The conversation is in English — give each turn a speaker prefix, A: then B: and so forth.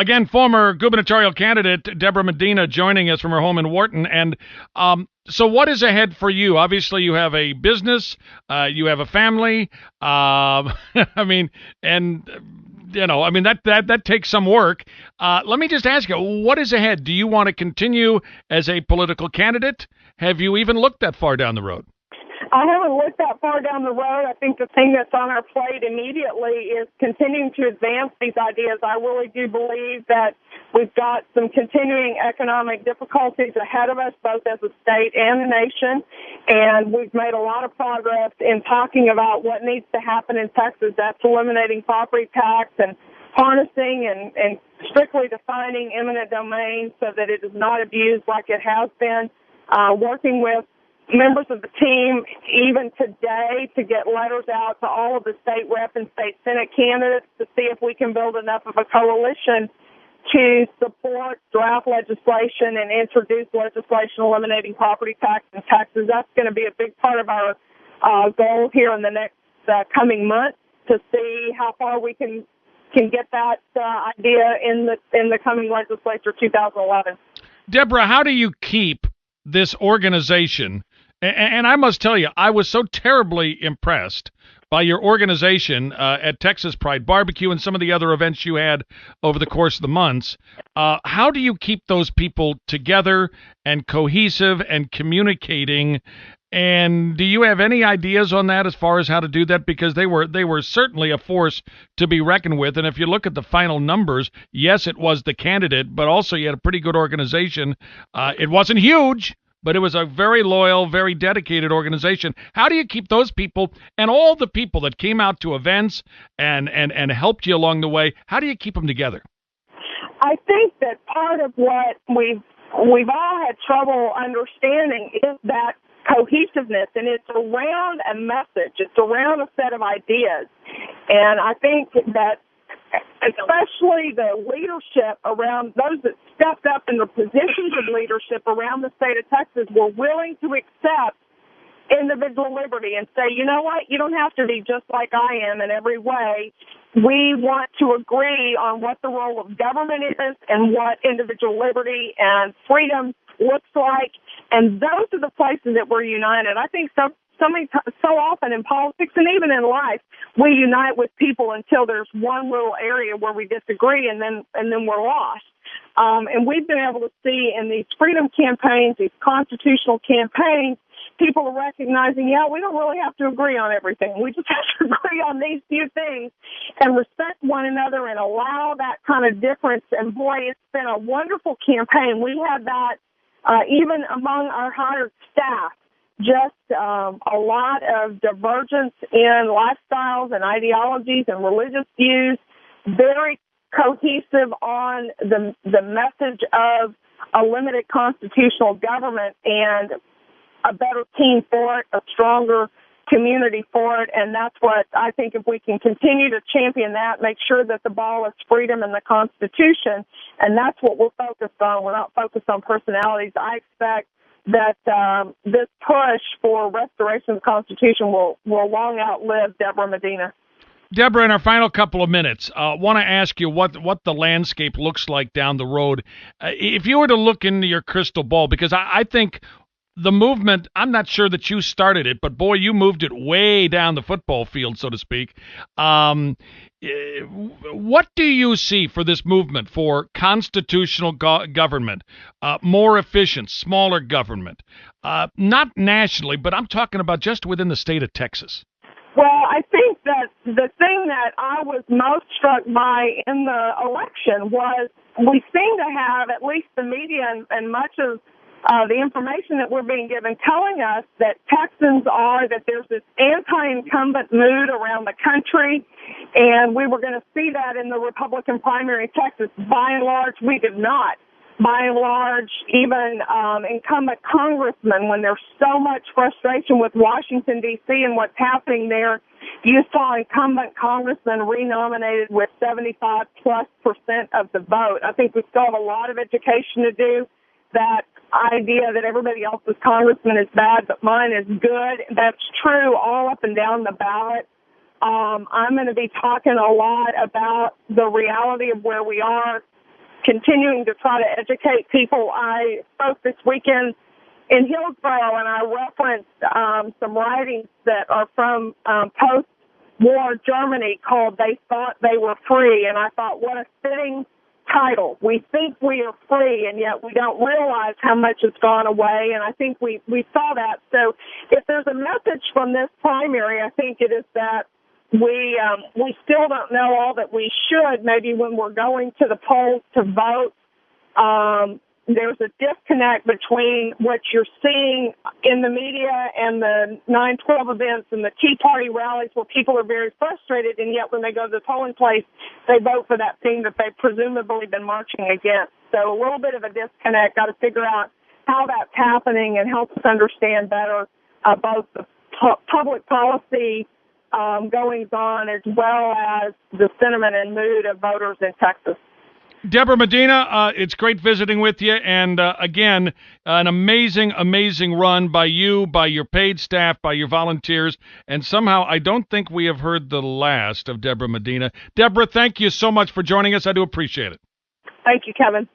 A: Again, former gubernatorial candidate Debra Medina joining us from her home in Wharton. And so what is ahead for you? Obviously, you have a business, you have a family. I mean, and, that takes some work. Let me just ask you, what is ahead? Do you want to continue as a political candidate? Have you even looked that far down the road?
B: I haven't looked that far down the road. I think the thing that's on our plate immediately is continuing to advance these ideas. I really do believe that we've got some continuing economic difficulties ahead of us, both as a state and a nation, and we've made a lot of progress in talking about what needs to happen in Texas. That's eliminating property tax and harnessing and strictly defining eminent domain so that it is not abused like it has been, working with members of the team even today to get letters out to all of the state rep and state senate candidates to see if we can build enough of a coalition to support draft legislation and introduce legislation eliminating property tax in Texas. That's going to be a big part of our goal here in the next coming months to see how far we can get that idea in the coming legislature 2011.
A: Debra, how do you keep this organization? And I must tell you, I was so terribly impressed by your organization at Texas Pride Barbecue and some of the other events you had over the course of the months. How do you keep those people together and cohesive and communicating? And do you have any ideas on that as far as how to do that? Because they were certainly a force to be reckoned with. And if you look at the final numbers, yes, it was the candidate, but also you had a pretty good organization. It wasn't huge, but it was a very loyal, very dedicated organization. How do you keep those people and all the people that came out to events and helped you along the way, how do you keep them together?
B: I think that part of what we've all had trouble understanding is that cohesiveness, and it's around a message. It's around a set of ideas. And I think that especially the leadership around those that stepped up in the positions of leadership around the state of Texas were willing to accept individual liberty and say, you know what, you don't have to be just like I am in every way. We want to agree on what the role of government is and what individual liberty and freedom looks like. And those are the places that we're united. I think so often in politics and even in life, we unite with people until there's one little area where we disagree, and then we're lost. And we've been able to see in these freedom campaigns, these constitutional campaigns, people are recognizing, we don't really have to agree on everything. We just have to agree on these few things and respect one another and allow that kind of difference. And boy, it's been a wonderful campaign. We had that even among our hired staff. Just a lot of divergence in lifestyles and ideologies and religious views, very cohesive on the message of a limited constitutional government and a better team for it, a stronger community for it. And that's what I think, if we can continue to champion that, make sure that the ball is freedom and the Constitution, and that's what we're focused on. We're not focused on personalities. I expect that this push for restoration of the Constitution will long outlive Debra Medina.
A: Debra, in our final couple of minutes, want to ask you what the landscape looks like down the road. If you were to look into your crystal ball, because I think the movement, I'm not sure that you started it, but boy, you moved it way down the football field, so to speak. What do you see for this movement for constitutional government, more efficient, smaller government, not nationally, but I'm talking about just within the state of Texas?
B: Well, I think that the thing that I was most struck by in the election was we seem to have, at least the media and much of the information that we're being given, telling us that Texans that there's this anti-incumbent mood around the country, and we were going to see that in the Republican primary in Texas. By and large, we did not. By and large, even incumbent congressmen, when there's so much frustration with Washington, D.C. and what's happening there, you saw incumbent congressmen renominated with 75+% of the vote. I think we still have a lot of education to do. That idea that everybody else's congressman is bad, but mine is good, that's true all up and down the ballot. I'm going to be talking a lot about the reality of where we are continuing to try to educate people. I spoke this weekend in Hillsborough, and I referenced some writings that are from post-war Germany called "They Thought They Were Free," and I thought, what a fitting title. We think we are free, and yet we don't realize how much has gone away, and I think we saw that. So if there's a message from this primary, I think it is that we still don't know all that we should. Maybe when we're going to the polls to vote, there's a disconnect between what you're seeing in the media and the 9/12 events and the Tea Party rallies where people are very frustrated, and yet when they go to the polling place, they vote for that thing that they've presumably been marching against. So a little bit of a disconnect. Got to figure out how that's happening and help us understand better both the public policy goings on as well as the sentiment and mood of voters in Texas.
A: Debra Medina, it's great visiting with you, and again, an amazing, amazing run by you, by your paid staff, by your volunteers, and somehow I don't think we have heard the last of Debra Medina. Debra, thank you so much for joining us. I do appreciate it.
B: Thank you, Kevin.